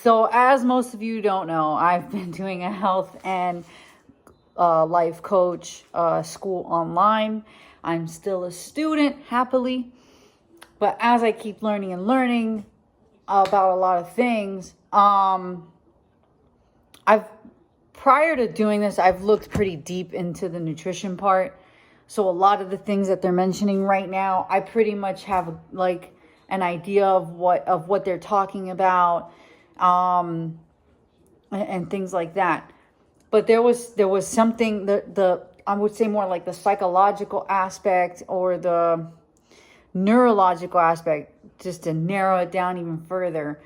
So as most of you don't know, I've been doing a health and life coach school online. I'm still a student, happily. But as I keep learning and learning about a lot of things, prior to doing this, I've looked pretty deep into the nutrition part. So a lot of the things that they're mentioning right now, I pretty much have like an idea of what they're talking about, and things like that. But there was something, the I would say more like the psychological aspect or the neurological aspect, just to narrow it down even further,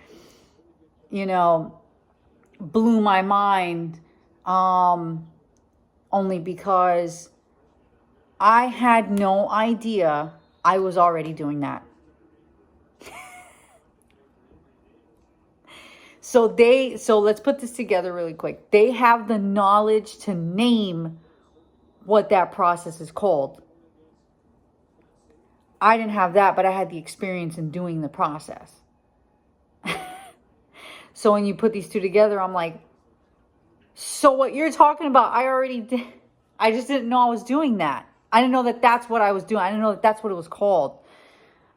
blew my mind, only because I had no idea I was already doing that. So let's put this together really quick. They have the knowledge to name what that process is called. I didn't have that, but I had the experience in doing the process. So when you put these two together, I'm like, so what you're talking about, I already did. I just didn't know I was doing that. I didn't know that that's what I was doing. I didn't know that that's what it was called.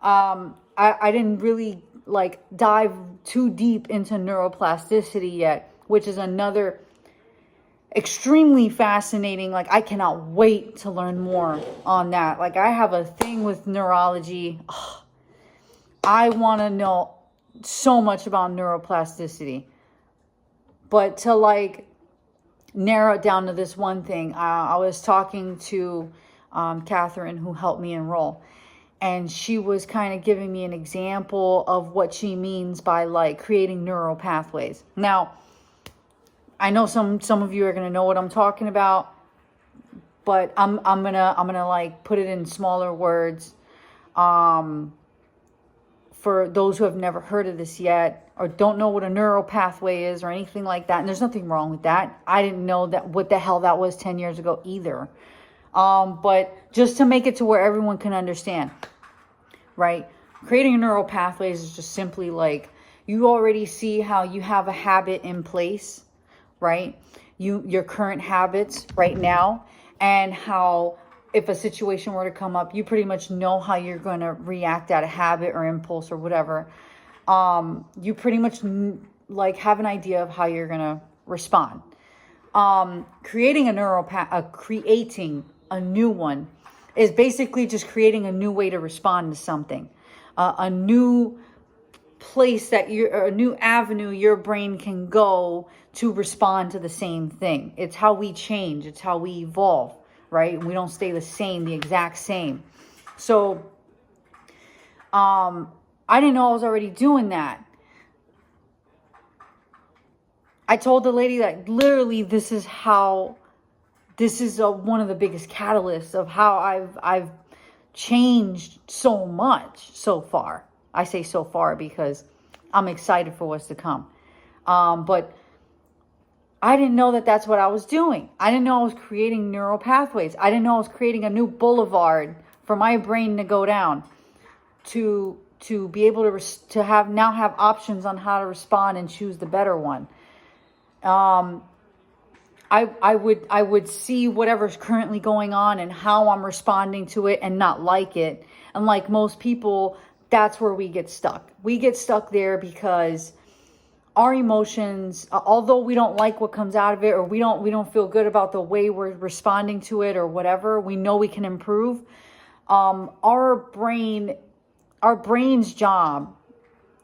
I didn't really like dive too deep into neuroplasticity yet, which is another extremely fascinating. Like, I cannot wait to learn more on that. Like, I have a thing with neurology. Ugh, I want to know so much about neuroplasticity, but to like narrow it down to this one thing, I was talking to Catherine, who helped me enroll. And she was kind of giving me an example of what she means by like creating neural pathways. Now, I know some of you are gonna know what I'm talking about, but I'm gonna like put it in smaller words, for those who have never heard of this yet or don't know what a neural pathway is or anything like that. And there's nothing wrong with that. I didn't know that what the hell that was 10 years ago either. But just to make it to where everyone can understand, right? Creating a neural pathways is just simply like, you already see how you have a habit in place, right? Your current habits right now, and how if a situation were to come up, you pretty much know how you're going to react out of habit or impulse or whatever. You pretty much like have an idea of how you're going to respond. Creating a neural creating a new one is basically just creating a new way to respond to something, a new place a new avenue your brain can go to respond to the same thing. It's how we change. It's how we evolve, right? We don't stay the exact same. So, I didn't know I was already doing that. I told the lady that literally this is one of the biggest catalysts of how I've changed so much so far. I say so far because I'm excited for what's to come. But I didn't know that that's what I was doing. I didn't know I was creating neural pathways. I didn't know I was creating a new boulevard for my brain to go down to be able to have options on how to respond and choose the better one. I would see whatever's currently going on and how I'm responding to it and not like it. And like most people, that's where we get stuck. We get stuck there because our emotions, although we don't like what comes out of it, or we don't feel good about the way we're responding to it or whatever, we know we can improve. Our brain's job,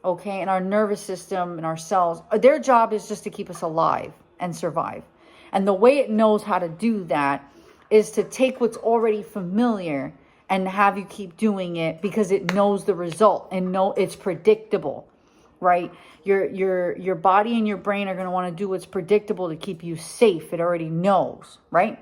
okay, and our nervous system and our cells, their job is just to keep us alive and survive. And the way it knows how to do that is to take what's already familiar and have you keep doing it because it knows the result and it's predictable, right? Your body and your brain are going to want to do what's predictable to keep you safe. It already knows, right?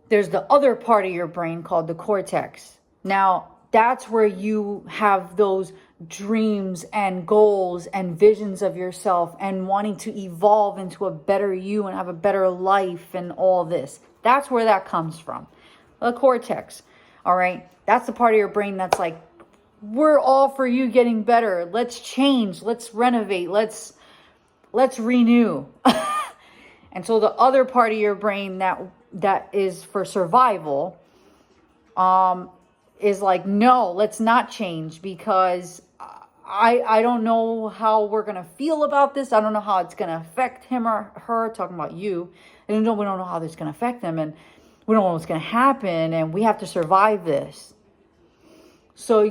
There's the other part of your brain called the cortex. Now, that's where you have those dreams and goals and visions of yourself and wanting to evolve into a better you and have a better life and all this. That's where that comes from. The cortex. All right. That's the part of your brain that's like we're all for you getting better. Let's change. Let's renovate. Let's renew. And so the other part of your brain that is for survival, is like, no, let's not change, because I don't know how we're going to feel about this. I don't know how it's going to affect him or her, talking about you. And we don't know how this is going to affect them. And we don't know what's going to happen. And we have to survive this. So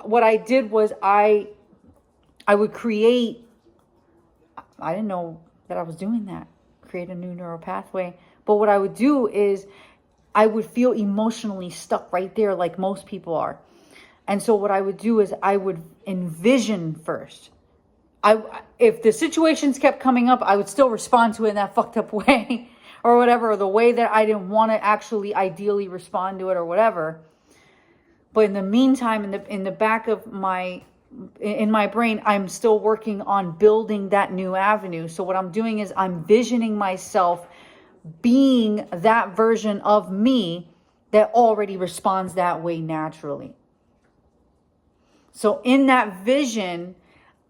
what I did was I would create, I didn't know that I was doing that, create a new neural pathway. But what I would do is I would feel emotionally stuck right there, like most people are. And so what I would do is I would envision first. If the situations kept coming up, I would still respond to it in that fucked up way or whatever, or the way that I didn't want to actually ideally respond to it or whatever. But in the meantime, in the back of in my brain, I'm still working on building that new avenue. So what I'm doing is I'm visioning myself being that version of me that already responds that way naturally. So in that vision,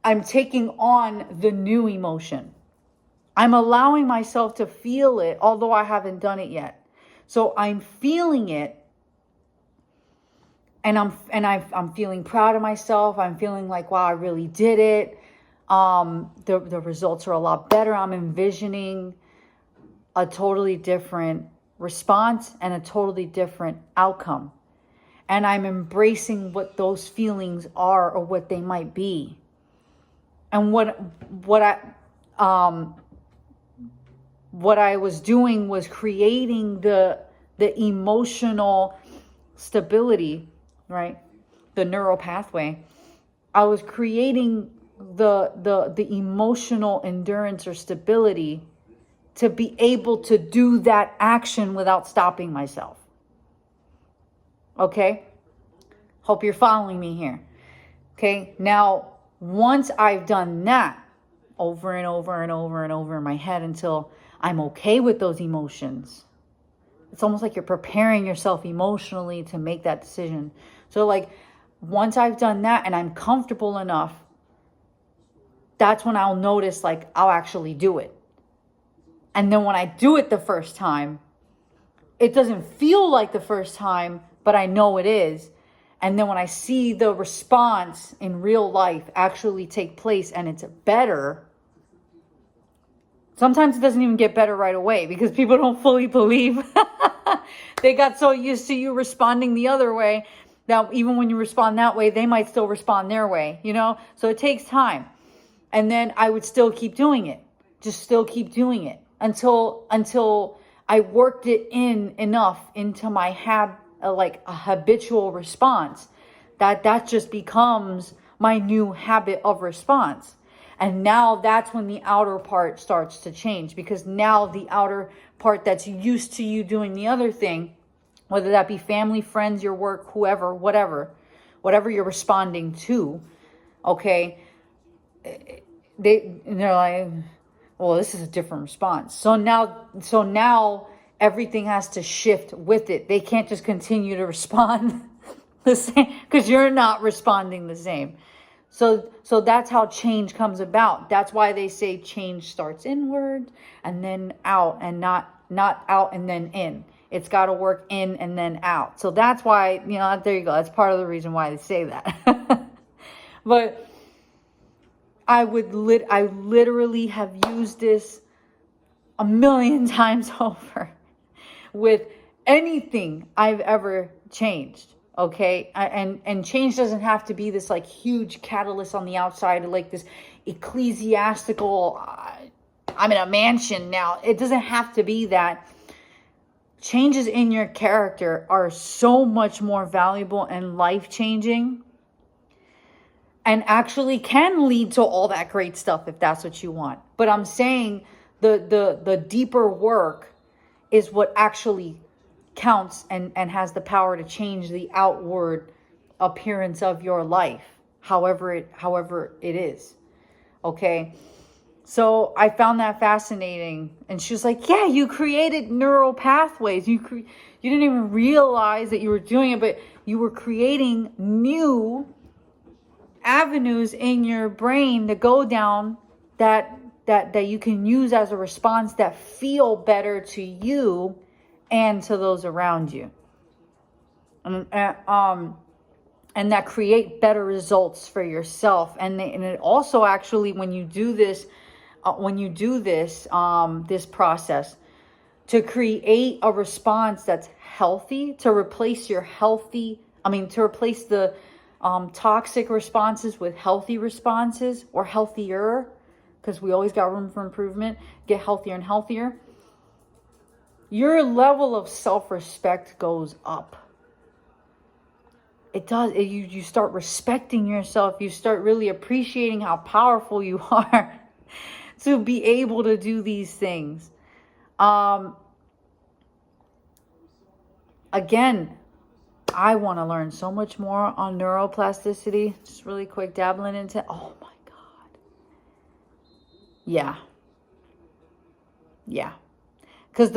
I'm taking on the new emotion. I'm allowing myself to feel it, although I haven't done it yet. So I'm feeling it, and I'm feeling proud of myself. I'm feeling like, wow, I really did it. The results are a lot better. I'm envisioning a totally different response and a totally different outcome. And I'm embracing what those feelings are or what they might be. And what I was doing was creating the emotional stability, right? The neural pathway. I was creating the emotional endurance or stability to be able to do that action without stopping myself. Okay? Hope you're following me here. Okay? Now, once I've done that over and over and over and over in my head until I'm okay with those emotions, it's almost like you're preparing yourself emotionally to make that decision. So like, once I've done that and I'm comfortable enough, that's when I'll notice, like, I'll actually do it. And then when I do it the first time, it doesn't feel like the first time, but I know it is. And then when I see the response in real life actually take place and it's better, sometimes it doesn't even get better right away because people don't fully believe. They got so used to you responding the other way that even when you respond that way, they might still respond their way, you know? So it takes time. And then I would still keep doing it. Just still keep doing it until I worked it enough into my like a habitual response that just becomes my new habit of response. And now that's when the outer part starts to change, because now the outer part that's used to you doing the other thing, whether that be family, friends, your work, whoever, whatever you're responding to, okay, they're like, well, this is a different response. So now everything has to shift with it. They can't just continue to respond the same because you're not responding the same. So that's how change comes about. That's why they say change starts inward and then out, and not out and then in. It's got to work in and then out. So that's why, there you go. That's part of the reason why they say that. But I literally have used this a million times over with anything I've ever changed. Okay. And change doesn't have to be this like huge catalyst on the outside, like this ecclesiastical, I'm in a mansion now. It doesn't have to be that. Changes in your character are so much more valuable and life-changing, and actually can lead to all that great stuff if that's what you want. But I'm saying the deeper work is what actually counts and has the power to change the outward appearance of your life, however it is. Okay? So I found that fascinating. And she was like, yeah, you created neural pathways. You didn't even realize that you were doing it, but you were creating new avenues in your brain to go down that you can use as a response that feel better to you and to those around you. And that create better results for yourself. And it also actually, when you do this, this process, to create a response that's healthy, to replace the toxic responses with healthy responses, or healthier, because we always got room for improvement, get healthier and healthier. Your level of self-respect goes up. It does. You start respecting yourself. You start really appreciating how powerful you are to be able to do these things. Again, I want to learn so much more on neuroplasticity. Just really quick dabbling into, oh my God. Yeah. Because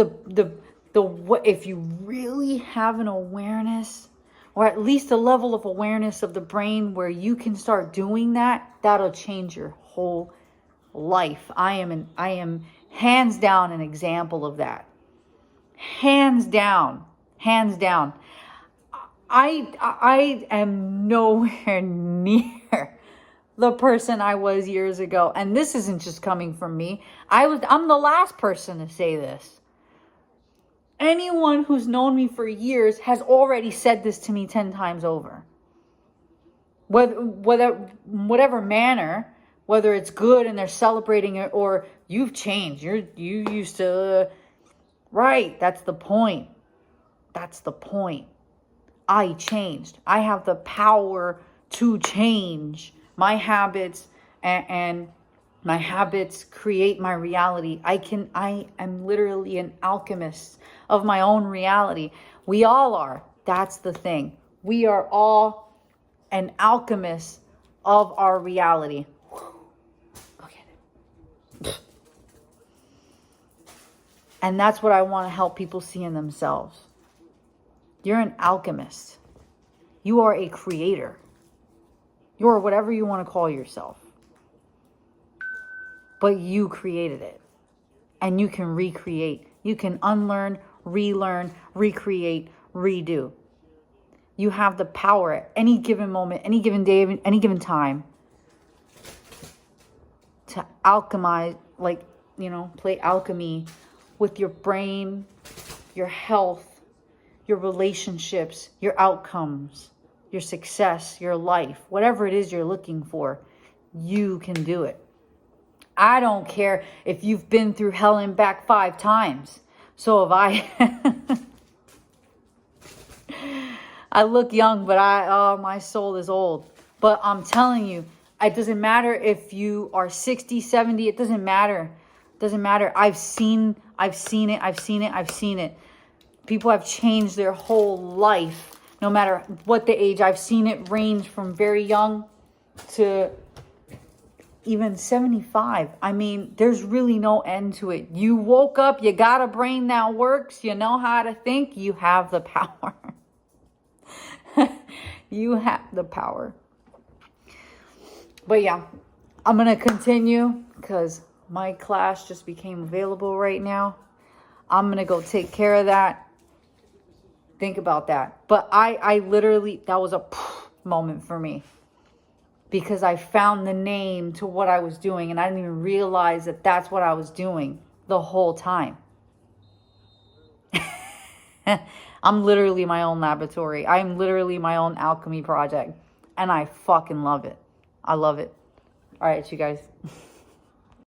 if you really have an awareness, or at least a level of awareness of the brain where you can start doing that, that'll change your whole life. I am hands down an example of that. Hands down. I am nowhere near the person I was years ago. And this isn't just coming from me. I'm the last person to say this. Anyone who's known me for years has already said this to me 10 times over. Whatever manner, whether it's good and they're celebrating it, or you've changed. You used to, right? That's the point. I changed. I have the power to change my habits, and my habits create my reality. I am literally an alchemist of my own reality. We all are. That's the thing. We are all an alchemist of our reality. Go get it. And that's what I want to help people see in themselves. You're an alchemist. You are a creator. You are whatever you want to call yourself. But you created it. And you can recreate. You can unlearn, relearn, recreate, redo. You have the power at any given moment, any given day, any given time to alchemize, play alchemy with your brain, your health, your relationships, your outcomes, your success, your life, whatever it is you're looking for. You can do it. I don't care if you've been through hell and back 5 times. So if I look young, but my soul is old. But I'm telling you, it doesn't matter if you are 60, 70. It doesn't matter. I've seen it. People have changed their whole life, no matter what the age. I've seen it range from very young to even 75. I mean, there's really no end to it. You woke up, you got a brain that works, you know how to think, you have the power. You have the power. But yeah, I'm going to continue because my class just became available right now. I'm going to go take care of that. Think about that. But I literally, that was a moment for me. Because I found the name to what I was doing, and I didn't even realize that that's what I was doing the whole time. I'm literally my own laboratory. I'm literally my own alchemy project, and I fucking love it. I love it. All right, you guys.